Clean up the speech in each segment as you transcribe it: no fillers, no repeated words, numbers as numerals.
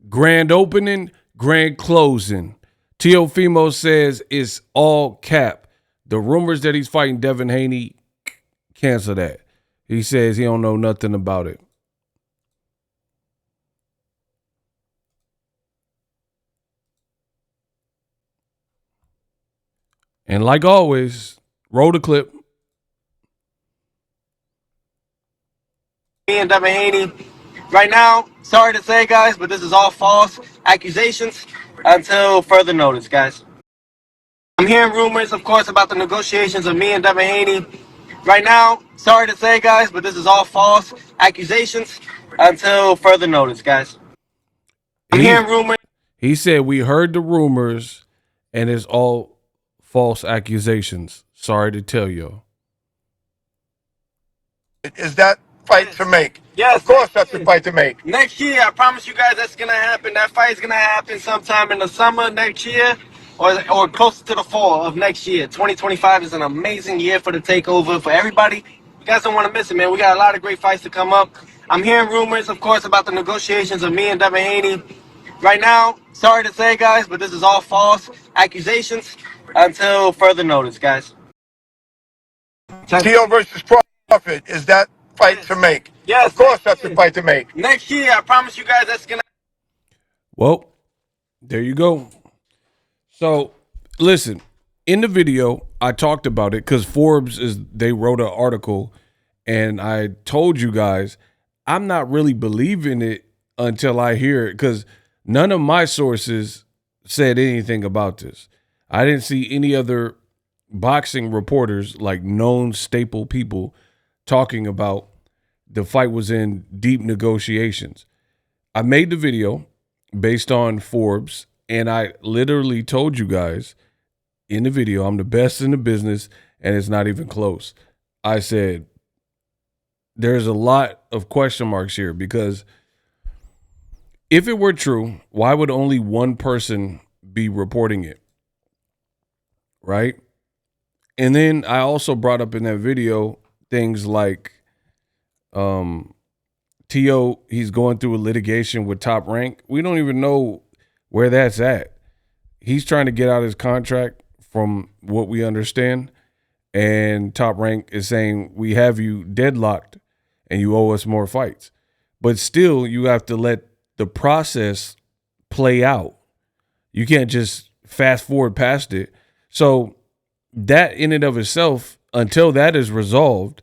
Grand opening, grand closing. Teofimo says it's all cap. The rumors that he's fighting Devin Haney, cancel that. He says he don't know nothing about it. And like always, roll the clip. Me and Devin Haney. Right now, sorry to say, guys, but this is all false accusations until further notice, guys. I'm hearing rumors, of course, about the negotiations of me and Devin Haney. Right now, sorry to say, guys, but this is all false accusations until further notice, guys. I'm hearing rumors. He said we heard the rumors and it's all false accusations. Sorry to tell you. Is that fight to make? Yes, of course that's the fight to make. Next year, I promise you guys that's going to happen. That fight's going to happen sometime in the summer next year or closer to the fall of next year. 2025 is an amazing year for the takeover for everybody. You guys don't want to miss it, man. We got a lot of great fights to come up. I'm hearing rumors, of course, about the negotiations of me and Devin Haney. Right now, sorry to say, guys, but this is all false accusations until further notice, guys. Teo versus Crawford, is that fight to make? Yes, of course that's the fight to make. Next year, I promise you guys that's going to... Well, there you go. So, listen, in the video, I talked about it because Forbes they wrote an article and I told you guys I'm not really believing it until I hear it because none of my sources said anything about this. I didn't see any other boxing reporters, like known staple people, talking about the fight was in deep negotiations. I made the video based on Forbes, and I literally told you guys in the video, I'm the best in the business, and it's not even close. I said, there's a lot of question marks here because if it were true, why would only one person be reporting it? Right? And then I also brought up in that video things like Teo, he's going through a litigation with Top Rank. We don't even know where that's at. He's trying to get out his contract from what we understand. And Top Rank is saying, we have you deadlocked and you owe us more fights. But still, you have to let the process play out. You can't just fast forward past it. So that in and of itself, until that is resolved,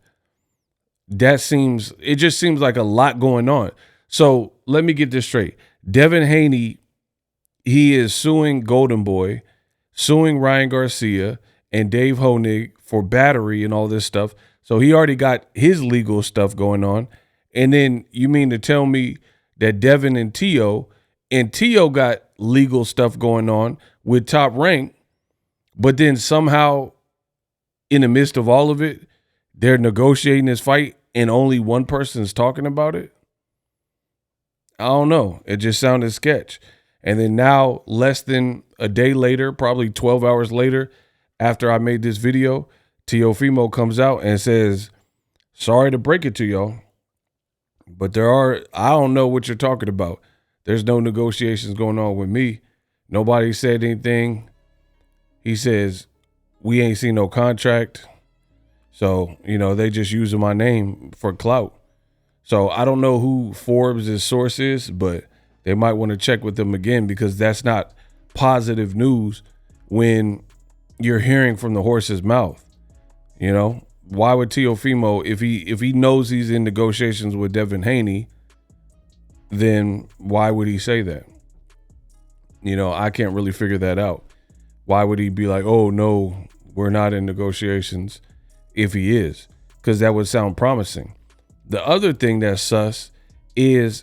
it just seems like a lot going on. So let me get this straight. Devin Haney, he is suing Golden Boy, suing Ryan Garcia and Dave Honig for battery and all this stuff. So he already got his legal stuff going on. And then you mean to tell me that Devin and Teo got legal stuff going on with Top Rank, but then somehow in the midst of all of it, they're negotiating this fight and only one person is talking about it? I don't know. It just sounded sketch. And then now, less than a day later, probably 12 hours later, after I made this video, Teofimo comes out and says, sorry to break it to y'all, but I don't know what you're talking about. There's no negotiations going on with me. Nobody said anything. He says, we ain't seen no contract. So, they just using my name for clout. So I don't know who Forbes' source is, but they might want to check with them again because that's not positive news when you're hearing from the horse's mouth. Why would Teofimo, if he knows he's in negotiations with Devin Haney, then why would he say that? I can't really figure that out. Why would he be like, oh, no, we're not in negotiations if he is? Because that would sound promising. The other thing that's sus is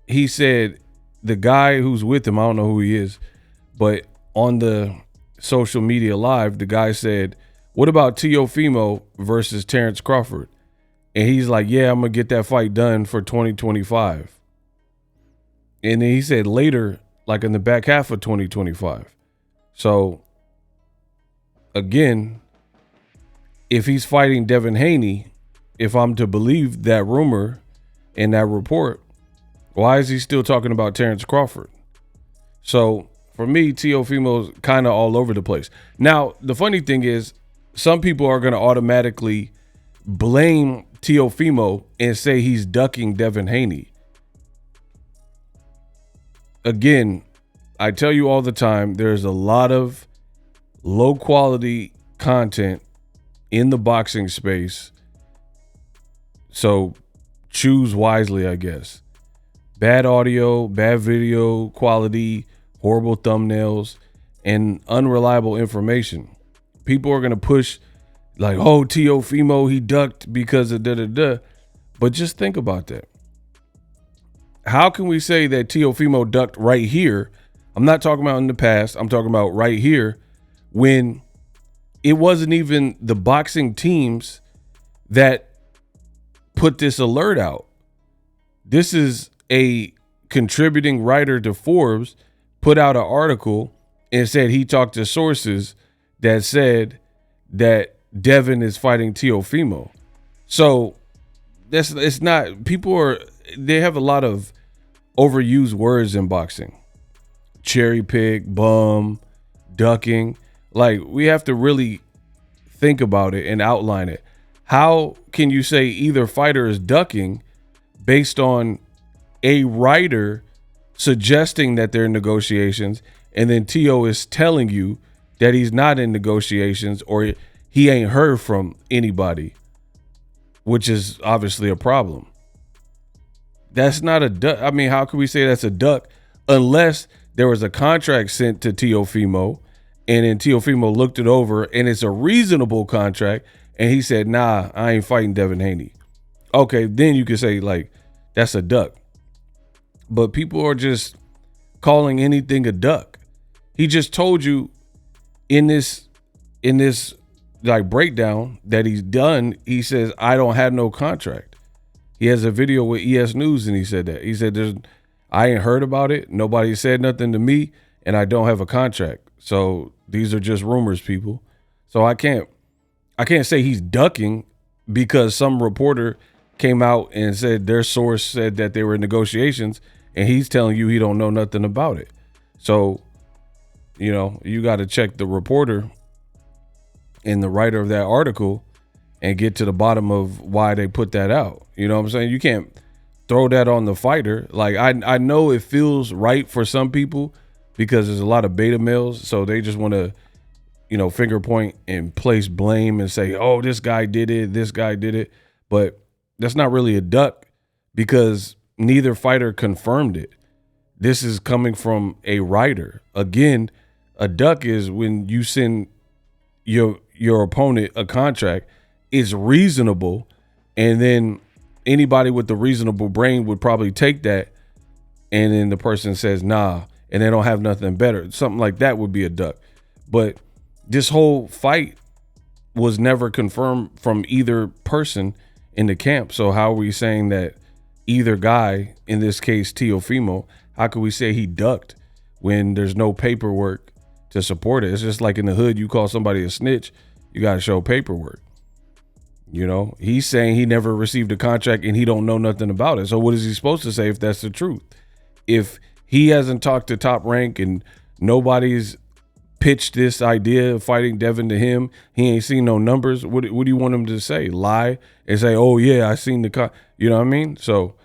he said the guy who's with him, I don't know who he is, but on the social media live, the guy said, what about Teofimo versus Terence Crawford? And he's like, yeah, I'm going to get that fight done for 2025. And then he said later, like in the back half of 2025. So again, if he's fighting Devin Haney, if I'm to believe that rumor and that report, Why is he still talking about Terence Crawford? So for me, Teofimo's kind of all over the place. Now, the funny thing is, some people are going to automatically blame Teofimo and say he's ducking Devin Haney. Again, I tell you all the time, there's a lot of low quality content in the boxing space. So choose wisely, I guess. Bad audio, bad video quality, horrible thumbnails, and unreliable information. People are going to push like, oh, Teofimo, he ducked because of da-da-da. But just think about that. How can we say that Teofimo ducked right here? I'm not talking about in the past. I'm talking about right here when it wasn't even the boxing teams that put this alert out. This is a contributing writer to Forbes put out an article and said he talked to sources that said that Devin is fighting Teofimo. So it's not, they have a lot of overused words in boxing. Cherry pick, bum, ducking. Like, we have to really think about it and outline it. How can you say either fighter is ducking based on a writer suggesting that they're in negotiations, and then Teo is telling you that he's not in negotiations or he ain't heard from anybody, which is obviously a problem. That's not a duck. I mean, how can we say that's a duck unless there was a contract sent to Teofimo and then Teofimo looked it over and it's a reasonable contract and he said, nah, I ain't fighting Devin Haney. Okay, then you could say like that's a duck. But people are just calling anything a duck. He just told you in this like breakdown that he's done, he says, I don't have no contract. He has a video with ES News and he said that. He said, I ain't heard about it. Nobody said nothing to me and I don't have a contract. So these are just rumors, people. So I can't say he's ducking because some reporter came out and said their source said that they were in negotiations and he's telling you he don't know nothing about it. So, you know, you got to check the reporter and the writer of that article and get to the bottom of why they put that out. You know what I'm saying? You can't throw that on the fighter. Like, I know it feels right for some people because there's a lot of beta males. So they just want to, you know, finger point and place blame and say, oh, this guy did it. This guy did it. But that's not really a duck because neither fighter confirmed it. This is coming from a writer. Again, a duck is when you send your opponent a contract. It's reasonable, and then anybody with the reasonable brain would probably take that, and then the person says nah, and they don't have nothing better. Something like that would be a duck. But this whole fight was never confirmed from either person in the camp. So how are we saying that either guy, in this case Teofimo, how could we say he ducked when there's no paperwork to support it? It's just like in the hood, you call somebody a snitch, you got to show paperwork. You know, he's saying he never received a contract and he don't know nothing about it. So what is he supposed to say if that's the truth? If he hasn't talked to Top Rank and nobody's pitched this idea of fighting Devin to him, he ain't seen no numbers, what do you want him to say? Lie and say, oh yeah, I seen the you know what I mean? So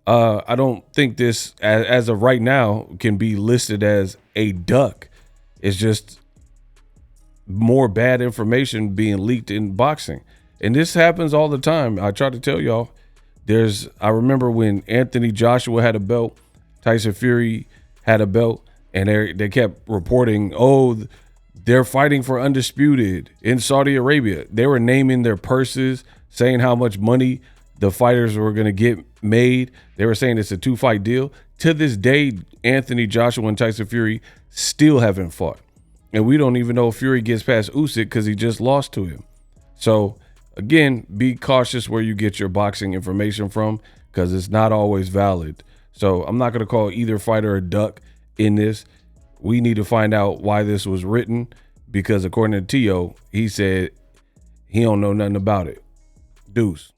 I don't think this as of right now can be listed as a duck. It's just more bad information being leaked in boxing. And this happens all the time. I try to tell y'all, I remember when Anthony Joshua had a belt, Tyson Fury had a belt, and they kept reporting, oh, they're fighting for undisputed in Saudi Arabia. They were naming their purses, saying how much money the fighters were going to get made. They were saying it's a 2-fight deal. To this day, Anthony Joshua and Tyson Fury still haven't fought. And we don't even know if Fury gets past Usyk because he just lost to him. So again, be cautious where you get your boxing information from because it's not always valid. So I'm not going to call either fighter a duck in this. We need to find out why this was written because according to Teo, he said he don't know nothing about it. Deuce.